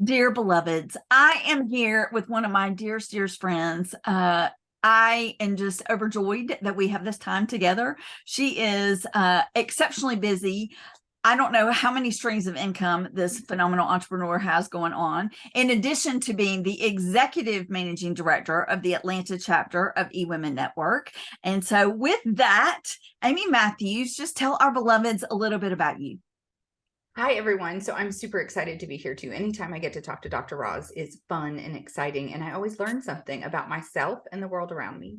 Dear beloveds, I am here with one of my dearest friends. I am just overjoyed that we have this time together. She is exceptionally busy. I don't know how many streams of income this phenomenal entrepreneur has going on, in addition to being the executive managing director of the Atlanta chapter of eWomen Network. And so with that, Amy Matthews, just tell our beloveds a little bit about you. Hi, everyone. So I'm super excited to be here too. Anytime I get to talk to Dr. Roz is fun and exciting, and I always learn something about myself and the world around me.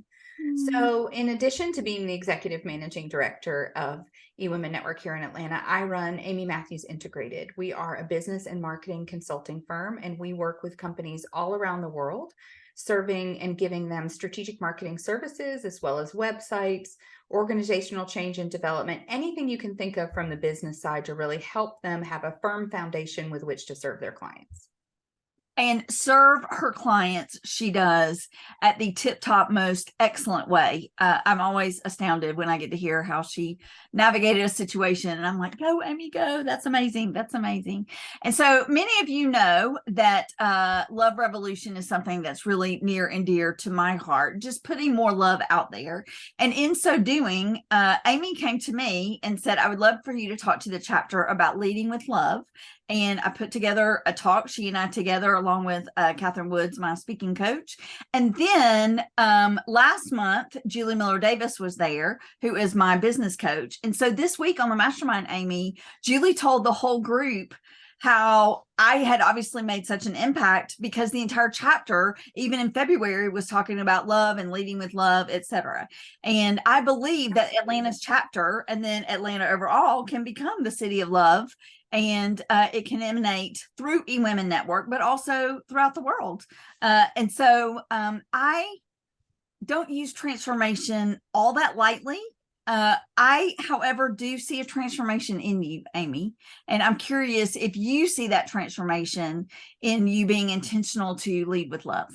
So in addition to being the executive managing director of eWomen Network here in Atlanta, I run Amy Matthews Integrated. We are a business and marketing consulting firm, and we work with companies all around the world, serving and giving them strategic marketing services, as well as websites, organizational change and development, anything you can think of from the business side to really help them have a firm foundation with which to serve their clients. And serve her clients, she does at the tip-top most excellent way. I'm always astounded when I get to hear how she navigated a situation, and I'm like, go Amy, go. That's amazing. That's amazing. And so many of you know that Love Revolution is something that's really near and dear to my heart, just putting more love out there. And in so doing, Amy came to me and said, I would love for you to talk to the chapter about leading with love. And I put together a talk, she and I together, along with Catherine Woods, my speaking coach. And then last month, Julie Miller-Davis was there, who is my business coach. And so this week on the Mastermind, Amy, Julie told the whole group how I had obviously made such an impact because the entire chapter, even in February, was talking about love and leading with love, etc. And I believe that Atlanta's chapter and then Atlanta overall can become the city of love. And it can emanate through eWomen Network, but also throughout the world. And so I don't use transformation all that lightly. I, however, do see a transformation in you, Amy. And I'm curious if you see that transformation in you being intentional to lead with love.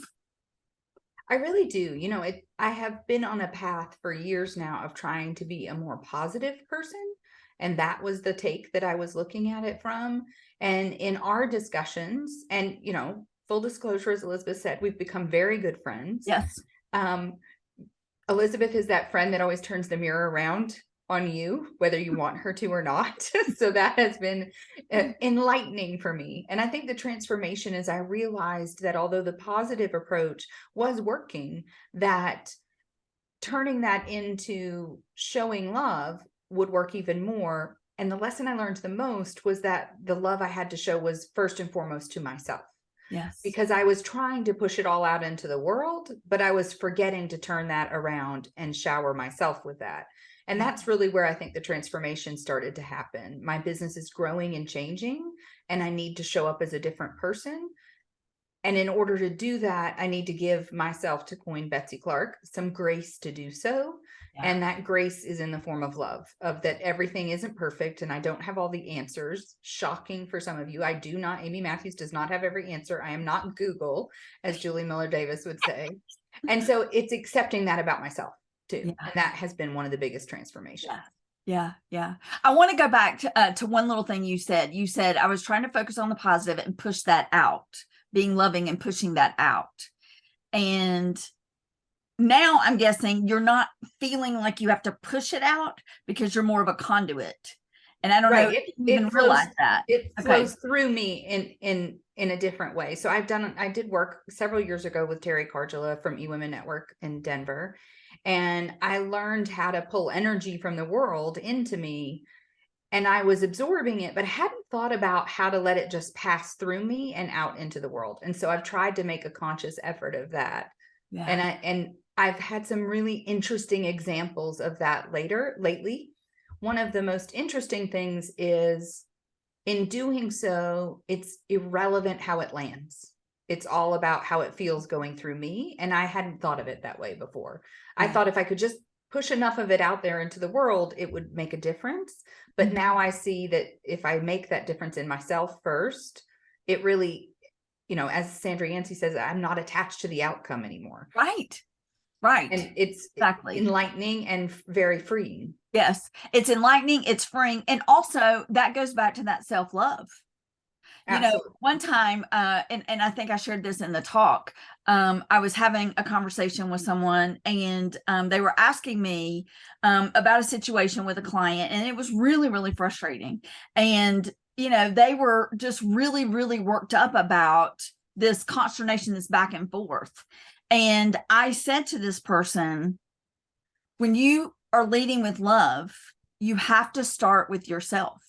I really do. You know, I have been on a path for years now of trying to be a more positive person. And that was the take that I was looking at it from. And in our discussions, and, you know, full disclosure, as Elizabeth said, we've become very good friends. Yes. Elizabeth is that friend that always turns the mirror around on you, whether you want her to or not. So that has been enlightening for me. And I think the transformation is I realized that although the positive approach was working, that turning that into showing love would work even more. And the lesson I learned the most was that the love I had to show was first and foremost to myself. Yes. Because I was trying to push it all out into the world, but I was forgetting to turn that around and shower myself with that. And that's really where I think the transformation started to happen. My business is growing and changing, and I need to show up as a different person. And in order to do that, I need to give myself, to coin Betsy Clark, some grace to do so. Yeah. And that grace is in the form of love, of that everything isn't perfect and I don't have all the answers. Shocking for some of you. I do not, Amy Matthews does not have every answer. I am not Google, as Julie Miller-Davis would say. And so it's accepting that about myself too. Yeah. And that has been one of the biggest transformations. Yeah. Yeah. I want to go back to one little thing you said. You said, I was trying to focus on the positive and push that out, being loving and pushing that out. And now I'm guessing you're not feeling like you have to push it out because you're more of a conduit. And I don't know if you even realize that. It flows through me in a different way. So I did work several years ago with Terry Cardula from eWomen Network in Denver. And I learned how to pull energy from the world into me. And I was absorbing it, but I hadn't thought about how to let it just pass through me and out into the world. And so I've tried to make a conscious effort of that. Yeah. And I've had some really interesting examples of that lately. One of the most interesting things is in doing so, it's irrelevant how it lands. It's all about how it feels going through me. And I hadn't thought of it that way before. Yeah. I thought if I could just push enough of it out there into the world, it would make a difference. But now I see that if I make that difference in myself first, it really, you know, as Sandra Yancey says, I'm not attached to the outcome anymore. Right. And it's exactly enlightening and very freeing. Yes. It's enlightening. It's freeing. And also that goes back to that self-love. You know, Absolutely. one time, and I think I shared this in the talk. I was having a conversation with someone, and they were asking me about a situation with a client, and it was really, really frustrating. And you know, they were just really, really worked up about this consternation, this back and forth. And I said to this person, when you are leading with love, you have to start with yourself.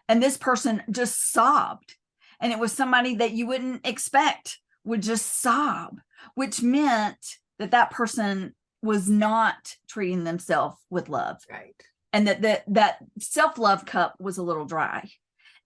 And this person just sobbed. And it was somebody that you wouldn't expect would just sob, which meant that that person was not treating themselves with love. Right. And that self-love cup was a little dry.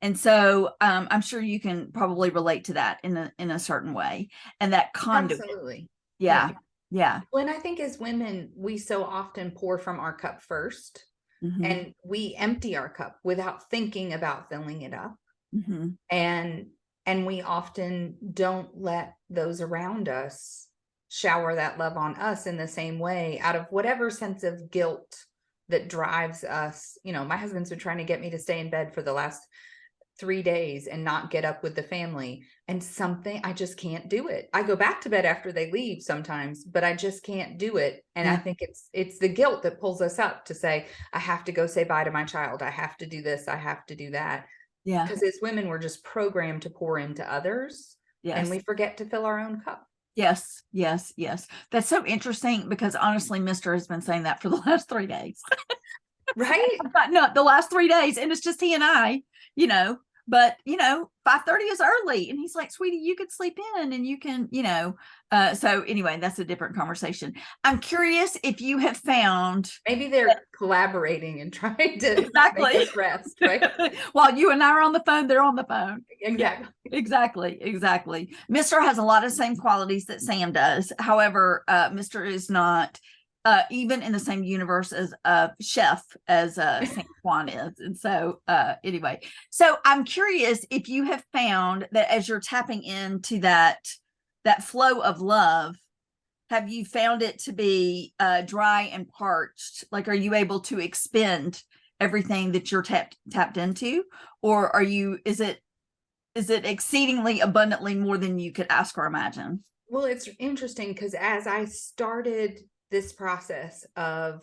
And so I'm sure you can probably relate to that in a certain way. And that conduit. Absolutely. Yeah. Yeah. Yeah. When I think as women, we so often pour from our cup first, Mm-hmm. and we empty our cup without thinking about filling it up. Mm-hmm. And we often don't let those around us shower that love on us in the same way, out of whatever sense of guilt that drives us. You know, my husband's been trying to get me to stay in bed for the last 3 days and not get up with the family, and something, I just can't do it. I go back to bed after they leave sometimes, but I just can't do it. And I Yeah. think it's the guilt that pulls us up to say, I have to go say bye to my child. I have to do this. I have to do that. Yeah. Because as women, we're just programmed to pour into others, and Yes. we forget to fill our own cup. Yes. Yes. Yes. That's so interesting because honestly, Mr. has been saying that for the last 3 days. Right? I've gotten up the last 3 days, and it's just he and I, you know, but 5:30 is early, and he's like, sweetie, you could sleep in and you can, so anyway, that's a different conversation. I'm curious if you have found Maybe they're collaborating and trying to make exactly us rest, right? while you and I are on the phone, they're on the phone. Exactly. Exactly. Mr. has a lot of same qualities that Sam does. However, Mr. is not even in the same universe as chef as San Juan is. And so anyway, so I'm curious if you have found that as you're tapping into that flow of love, have you found it to be dry and parched? Like, are you able to expend everything that you're tapped into, or is it exceedingly abundantly more than you could ask or imagine? Well, it's interesting because as I started this process of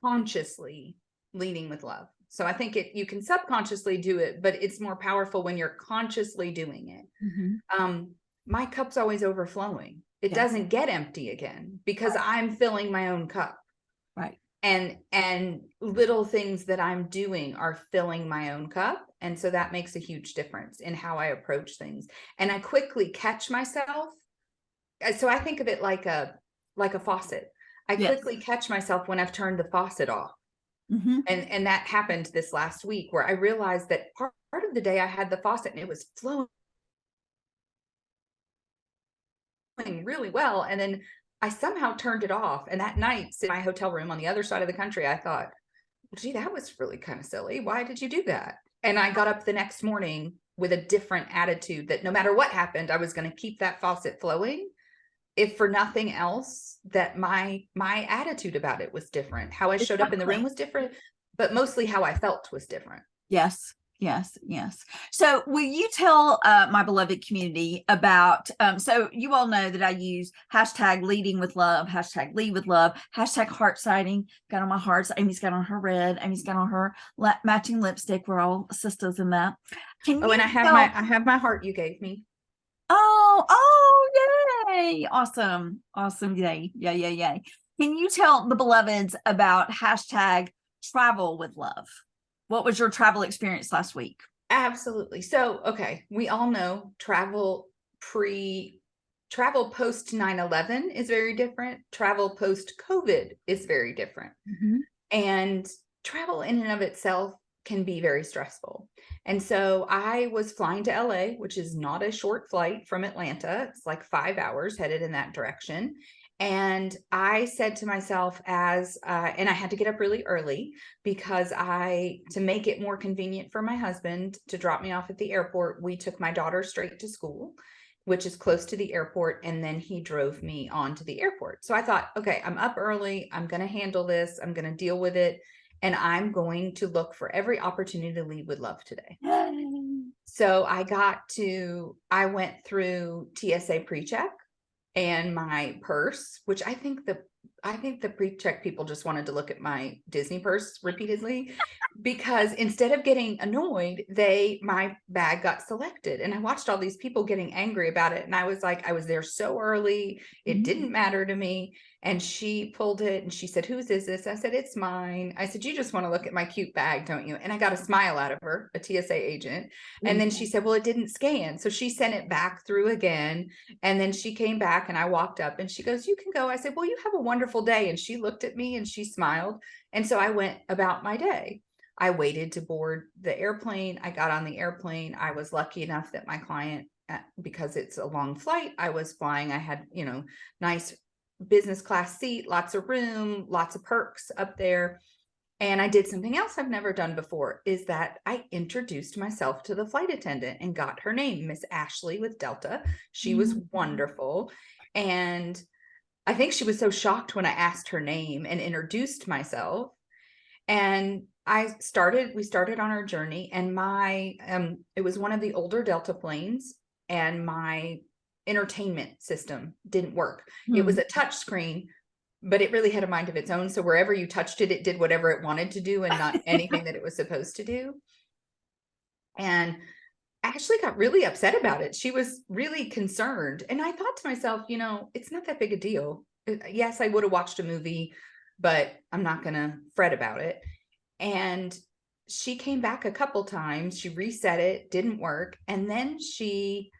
consciously leading with love, so I think you can subconsciously do it, but it's more powerful when you're consciously doing it. Mm-hmm. My cup's always overflowing. It Yeah. doesn't get empty again because I'm filling my own cup. Right. And little things that I'm doing are filling my own cup. And so that makes a huge difference in how I approach things. And I quickly catch myself. So I think of it like a faucet. I Yes. quickly catch myself when I've turned the faucet off. Mm-hmm. And that happened this last week where I realized that part of the day I had the faucet and it was flowing really well. And then I somehow turned it off. And that night, in my hotel room on the other side of the country, I thought, gee, that was really kind of silly. Why did you do that? And I got up the next morning with a different attitude that no matter what happened, I was going to keep that faucet flowing. If for nothing else, that my attitude about it was different. How I showed up in the room was different, but mostly how I felt was different. Yes. So will you tell my beloved community about, so you all know that I use hashtag leading with love, hashtag lead with love, hashtag heart sighting, got on my hearts. Amy's got on her red. Amy's got on her matching lipstick. We're all sisters in that. And I have my heart you gave me. Oh, yay. Awesome. Yay. Yay. Can you tell the beloveds about hashtag travel with love? What was your travel experience last week? Absolutely. So, okay, we all know travel post 9/11 is very different. Travel post COVID is very different. Mm-hmm. And travel in and of itself can be very stressful. And so I was flying to LA, which is not a short flight from Atlanta. It's like 5 hours headed in that direction. And I said to myself and I had to get up really early because to make it more convenient for my husband to drop me off at the airport, we took my daughter straight to school, which is close to the airport. And then he drove me on to the airport. So I thought, okay, I'm up early. I'm going to handle this. I'm going to deal with it. And I'm going to look for every opportunity to lead with love today. So I went through TSA pre-check and my purse, which I think the pre-check people just wanted to look at my Disney purse repeatedly, because instead of getting annoyed, my bag got selected, and I watched all these people getting angry about it. And I was like, I was there so early, it didn't matter to me. And she pulled it and she said, "Whose is this?" I said, "It's mine." I said, "You just want to look at my cute bag, don't you?" And I got a smile out of her, a TSA agent. And then she said, "Well, it didn't scan." So she sent it back through again. And then she came back and I walked up and she goes, "You can go." I said, "Well, you have a wonderful day." And she looked at me and she smiled. And so I went about my day. I waited to board the airplane. I got on the airplane. I was lucky enough that my client, because it's a long flight, I was flying. I had, nice business class seat, lots of room, lots of perks up there. And I did something else I've never done before, is that I introduced myself to the flight attendant and got her name, Miss Ashley with Delta. She was wonderful. And I think she was so shocked when I asked her name and introduced myself. And we started on our journey, and it was one of the older Delta planes, and my entertainment system didn't work. It was a touch screen, but it really had a mind of its own. So wherever you touched it, it did whatever it wanted to do and not anything that it was supposed to do. And Ashley got really upset about it. She was really concerned. And I thought to myself, it's not that big a deal. Yes, I would have watched a movie, but I'm not going to fret about it. And she came back a couple times. She reset it, didn't work. And then she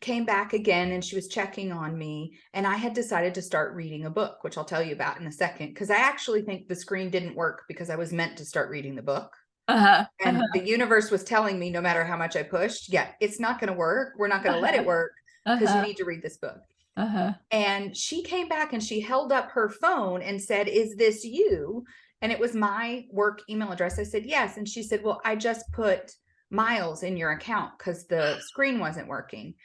came back again and she was checking on me. And I had decided to start reading a book, which I'll tell you about in a second, because I actually think the screen didn't work because I was meant to start reading the book. And the universe was telling me, no matter how much I pushed, it's not going to work. We're not going to let it work because you need to read this book. And she came back and she held up her phone and said, "Is this you?" And it was my work email address. I said, "Yes." And she said, "Well, I just put miles in your account because the screen wasn't working."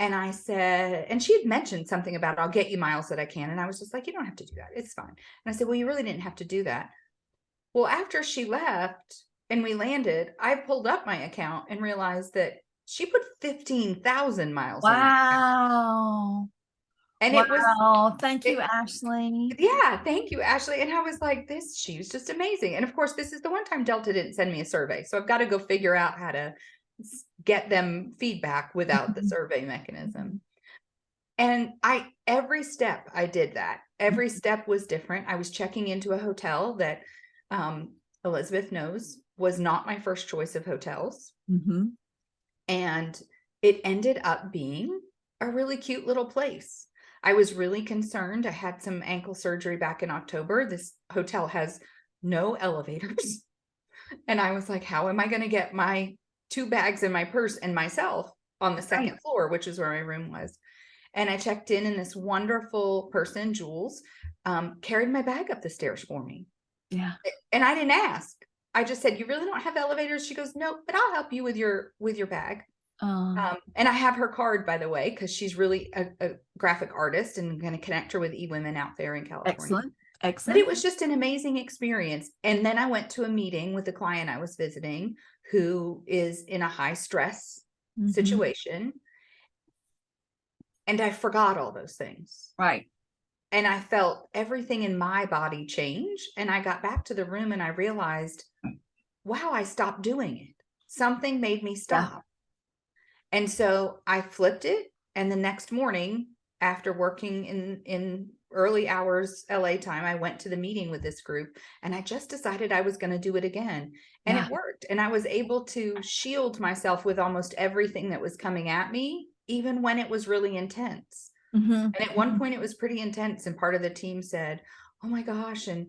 And I said, and she had mentioned something about, "I'll get you miles that I can." And I was just like, "You don't have to do that. It's fine." And I said, "Well, you really didn't have to do that." Well, after she left and we landed, I pulled up my account and realized that she put 15,000 miles in that account. Wow. And Thank you, Ashley. yeah, thank you, Ashley. And I was like, she was just amazing. And of course, this is the one time Delta didn't send me a survey. So I've got to go figure out how to get them feedback without the survey mechanism. And every step I did that. Every step was different. I was checking into a hotel that Elizabeth knows was not my first choice of hotels. And it ended up being a really cute little place. I was really concerned. I had some ankle surgery back in October. This hotel has no elevators. And I was like, how am I going to get my 2 bags and my purse and myself on the second floor, which is where my room was? And I checked in, and this wonderful person, Jules, carried my bag up the stairs for me. Yeah. And I didn't ask. I just said, "You really don't have elevators?" She goes, "No, but I'll help you with your bag." And I have her card, by the way, because she's really a graphic artist, and I'm going to connect her with eWomen out there in California. Excellent. But it was just an amazing experience. And then I went to a meeting with a client I was visiting who is in a high stress situation. And I forgot all those things. Right. And I felt everything in my body change. And I got back to the room and I realized, wow, I stopped doing it. Something made me stop. Yeah. And so I flipped it. And the next morning, after working in early hours LA time, I went to the meeting with this group, and I just decided I was going to do it again. And it worked. And I was able to shield myself with almost everything that was coming at me, even when it was really intense. And at one point it was pretty intense. And part of the team said, "Oh my gosh, and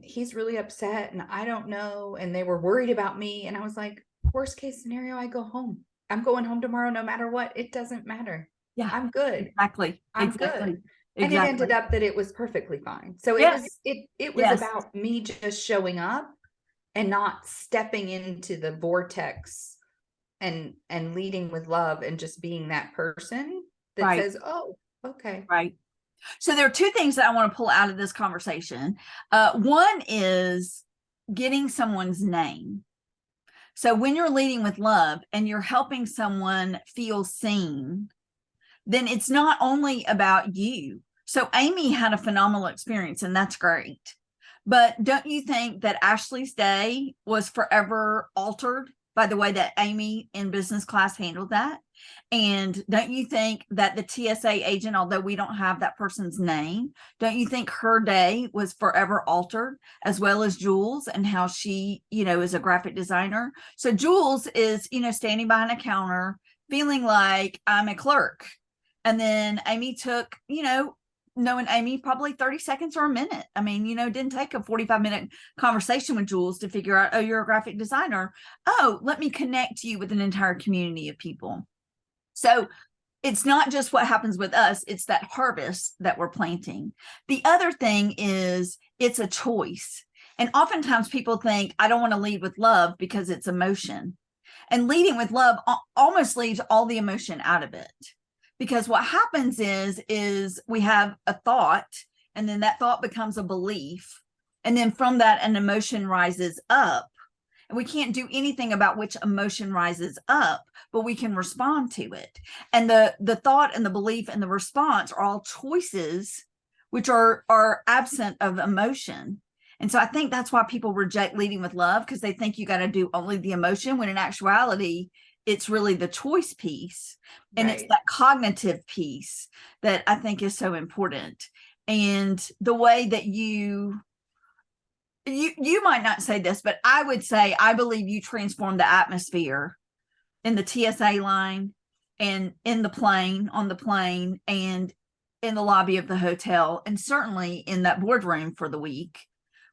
he's really upset, and I don't know." And they were worried about me. And I was like, worst case scenario, I go home. I'm going home tomorrow, no matter what. It doesn't matter. Yeah, I'm good. Exactly. I'm good. And it ended up that it was perfectly fine. So it was about me just showing up and not stepping into the vortex and leading with love and just being that person that says, "Oh, okay." Right. So there are 2 things that I want to pull out of this conversation. One is getting someone's name. So when you're leading with love and you're helping someone feel seen, then it's not only about you. So Amy had a phenomenal experience, and that's great. But don't you think that Ashley's day was forever altered by the way that Amy in business class handled that? And don't you think that the TSA agent, although we don't have that person's name, don't you think her day was forever altered, as well as Jules and how she, is a graphic designer? So Jules is, standing behind a counter feeling like I'm a clerk. And then Amy took, knowing Amy, probably 30 seconds or a minute. I mean, didn't take a 45-minute conversation with Jules to figure out, oh, you're a graphic designer. Oh, let me connect you with an entire community of people. So it's not just what happens with us, it's that harvest that we're planting. The other thing is it's a choice. And oftentimes people think, I don't want to lead with love because it's emotion. And leading with love almost leaves all the emotion out of it. Because what happens is we have a thought, and then that thought becomes a belief. And then from that, an emotion rises up. And we can't do anything about which emotion rises up, but we can respond to it. And the thought and the belief and the response are all choices, which are absent of emotion. And so I think that's why people reject leading with love, because they think you got to do only the emotion, when in actuality, it's really the choice piece. And It's that cognitive piece that I think is so important. And the way that you might not say this, but I would say, I believe you transformed the atmosphere in the TSA line and in the plane, on the plane, and in the lobby of the hotel, and certainly in that boardroom for the week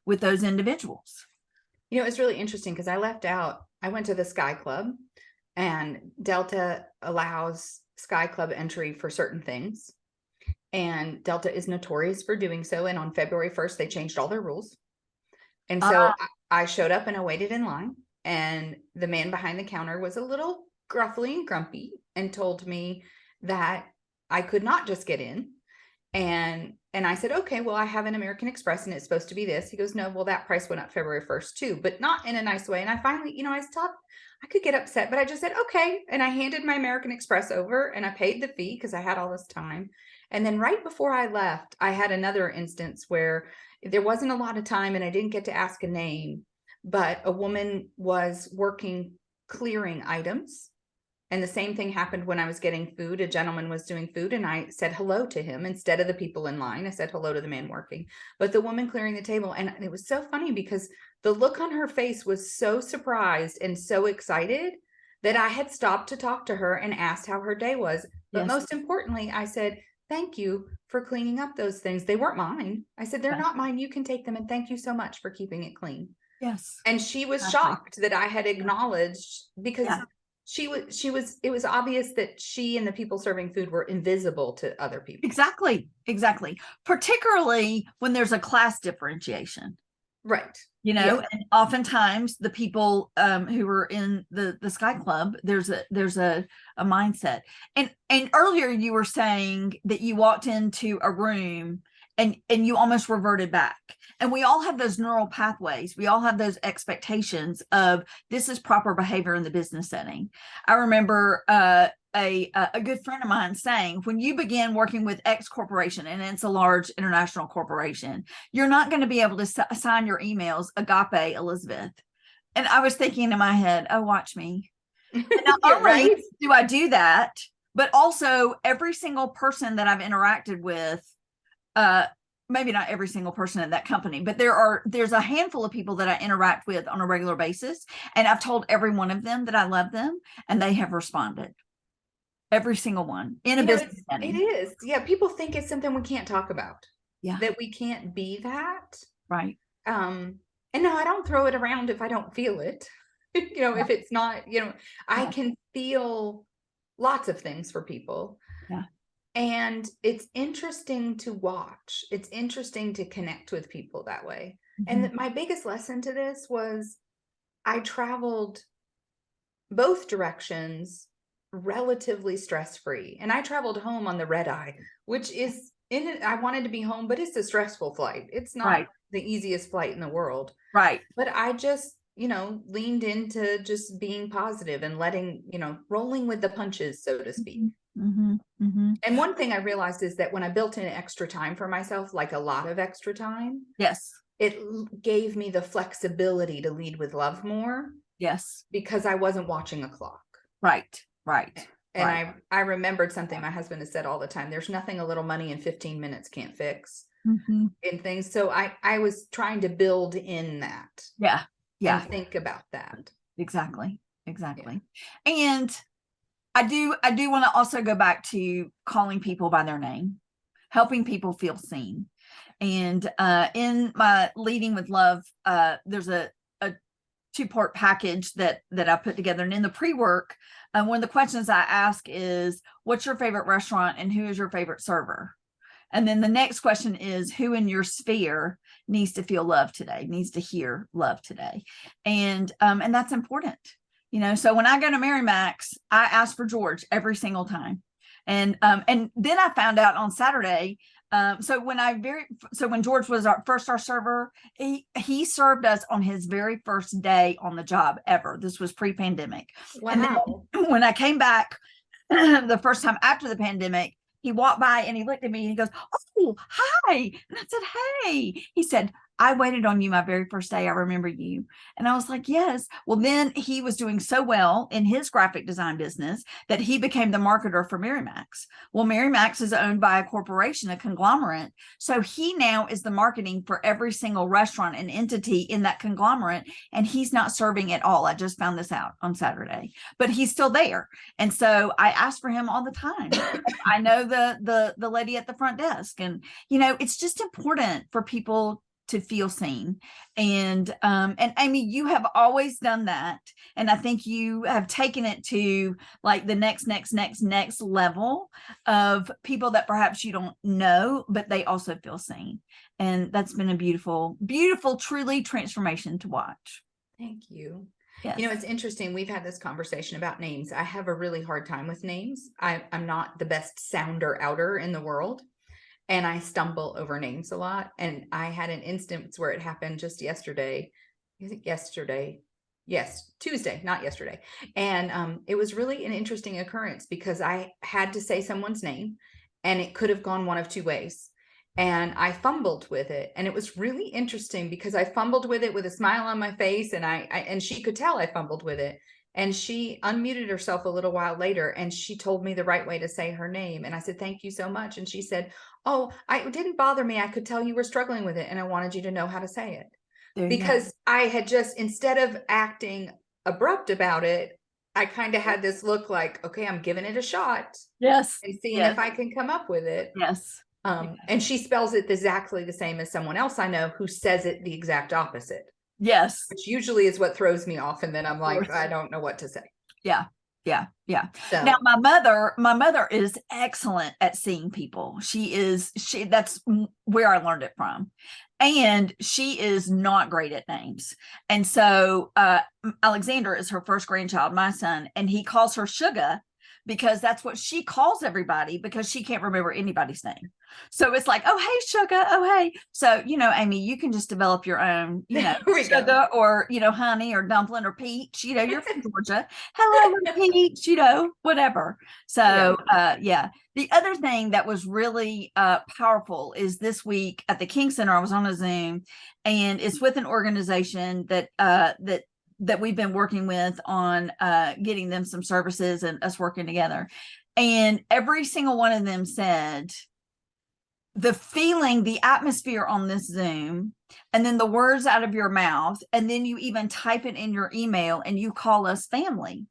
with those individuals. It's really interesting because I went to the Sky Club, and Delta allows Sky Club entry for certain things. And Delta is notorious for doing so. And on February 1st, they changed all their rules. And so I showed up and I waited in line. And the man behind the counter was a little gruffly and grumpy and told me that I could not just get in. And I said, okay, well, I have an American Express and it's supposed to be this. He goes, no, well, that price went up February 1st too, but not in a nice way. And I finally, I stopped. I could get upset, but I just said, okay. And I handed my American Express over and I paid the fee because I had all this time. And then right before I left, I had another instance where there wasn't a lot of time and I didn't get to ask a name, but a woman was working clearing items. And the same thing happened when I was getting food. A gentleman was doing food and I said hello to him instead of the people in line. I said hello to the man working, but the woman clearing the table. And it was so funny because the look on her face was so surprised and so excited that I had stopped to talk to her and asked how her day was. But most importantly, I said, thank you for cleaning up those things. They weren't mine. I said, they're not mine. You can take them. And thank you so much for keeping it clean. Yes. And she was shocked that I had acknowledged, because it was obvious that she and the people serving food were invisible to other people. Exactly. Particularly when there's a class differentiation. Right. And oftentimes the people who are in the Sky Club, there's a mindset. And earlier you were saying that you walked into a room and you almost reverted back. And we all have those neural pathways. We all have those expectations of this is proper behavior in the business setting. I remember a good friend of mine saying, when you begin working with X corporation, and it's a large international corporation, you're not going to be able to assign your emails Agape Elizabeth. And I was thinking in my head, oh, watch me. And not only do I do that, but also every single person that I've interacted with, maybe not every single person in that company, but there's a handful of people that I interact with on a regular basis. And I've told every one of them that I love them, and they have responded. Every single one in a business setting. It is. Yeah. People think it's something we can't talk about. Yeah. That we can't be that. Right. And no, I don't throw it around if I don't feel it. If it's not, I can feel lots of things for people. Yeah. And it's interesting to watch. It's interesting to connect with people that way. Mm-hmm. And my biggest lesson to this was I traveled both directions relatively stress-free. And I traveled home on the red eye, which is I wanted to be home, but it's a stressful flight. It's not the easiest flight in the world. Right. But I just leaned into just being positive and letting, rolling with the punches, so to speak. Mm-hmm, mm-hmm. And one thing I realized is that when I built in extra time for myself, like a lot of extra time, Yes. it gave me the flexibility to lead with love more. Yes. Because I wasn't watching a clock. Right. Right. And right. I remembered something my husband has said all the time. There's nothing a little money in 15 minutes can't fix Mm-hmm. in things. So I was trying to build in that. Yeah. Yeah. And think about that. Exactly. Exactly. Yeah. And I do want to also go back to calling people by their name, helping people feel seen. And in my Leading with Love, there's a 2-part package that I put together. And in the pre-work, one of the questions I ask is, what's your favorite restaurant and who is your favorite server? And then the next question is, who in your sphere needs to feel love today, needs to hear love today? And that's important. So when I go to Mary Mac's, I ask for George every single time. And then I found out on Saturday, so when George was our server, he served us on his very first day on the job ever. This was pre-pandemic. Wow. And then when I came back the first time after the pandemic, he walked by and he looked at me and he goes, "Oh, hi." And I said, "Hey." He said, "I waited on you my very first day. I remember you." And I was like, "Yes." Well, then he was doing so well in his graphic design business that he became the marketer for Mary Mac's. Well, Mary Mac's is owned by a corporation, a conglomerate. So he now is the marketing for every single restaurant and entity in that conglomerate. And he's not serving at all. I just found this out on Saturday, but he's still there. And so I ask for him all the time. I know the lady at the front desk, and it's just important for people to feel seen. And Amy, you have always done that, and I think you have taken it to like the next level of people that perhaps you don't know, but they also feel seen. And that's been a beautiful truly transformation to watch. Thank you. Yes. It's interesting. We've had this conversation about names. I have a really hard time with names. I'm not the best sounder outer in the world, and I stumble over names a lot. And I had an instance where it happened just yesterday. Is it yesterday? Yes, Tuesday, not yesterday. And it was really an interesting occurrence because I had to say someone's name, and it could have gone one of two ways. And I fumbled with it. And it was really interesting because I fumbled with it with a smile on my face, and and she could tell I fumbled with it. And she unmuted herself a little while later, and she told me the right way to say her name. And I said, "Thank you so much." And she said, "Oh, it didn't bother me. I could tell you were struggling with it, and I wanted you to know how to say it." Because I had just, instead of acting abrupt about it, I kind of had this look like, okay, I'm giving it a shot. Yes. And seeing if I can come up with it. Yes. And she spells it exactly the same as someone else I know who says it the exact opposite. Yes. Which usually is what throws me off. And then I'm like, I don't know what to say. Yeah. Yeah. Yeah. So, now my mother is excellent at seeing people. That's where I learned it from. And she is not great at names. And so Alexander is her first grandchild, my son, and he calls her Sugar because that's what she calls everybody because she can't remember anybody's name. So it's like, "Oh, hey, Sugar. Oh, hey." So, Amy, you can just develop your own, Sugar or, Honey or Dumpling or Peach, you're from Georgia. "Hello, Peach," whatever. So, yeah. The other thing that was really powerful is this week at the King Center, I was on a Zoom, and it's with an organization that we've been working with on getting them some services and us working together. And every single one of them said the feeling, the atmosphere on this Zoom, and then the words out of your mouth, and then you even type it in your email and you call us family.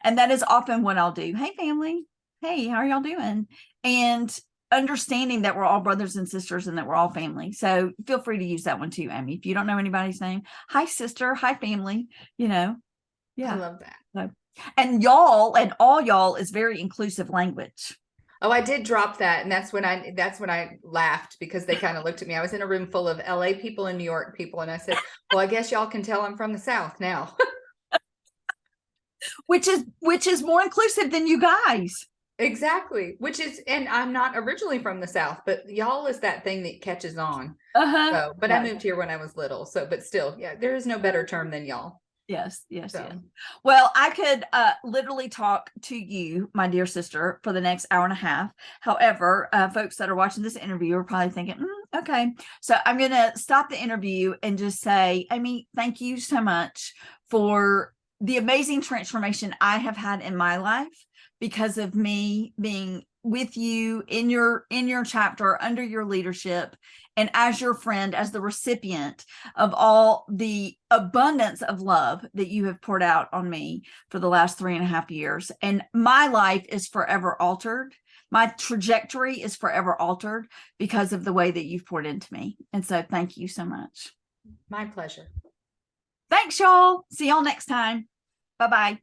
And that is often what I'll do. "Hey, family. Hey, how are y'all doing?" And understanding that we're all brothers and sisters and that we're all family. So feel free to use that one too, Amy. If you don't know anybody's name, "Hi, sister. Hi, family." Yeah. I love that. So, and y'all and all y'all is very inclusive language. Oh, I did drop that. And that's when I laughed because they kind of looked at me. I was in a room full of LA people and New York people. And I said, "Well, I guess y'all can tell I'm from the South now." Which is more inclusive than you guys. Exactly. And I'm not originally from the South, but y'all is that thing that catches on. So, but I moved here when I was little. So, but still, yeah, there is no better term than y'all. Yes, yes, So yes. Well, I could literally talk to you, my dear sister, for the next hour and a half. However, folks that are watching this interview are probably thinking, okay. So I'm going to stop the interview and just say, Amy, thank you so much for the amazing transformation I have had in my life because of me being with you in your chapter, under your leadership, and as your friend, as the recipient of all the abundance of love that you have poured out on me for the last 3.5 years. And my life is forever altered. My trajectory is forever altered because of the way that you've poured into me. And so thank you so much. my pleasure. Thanks, y'all. See y'all next time. Bye-bye.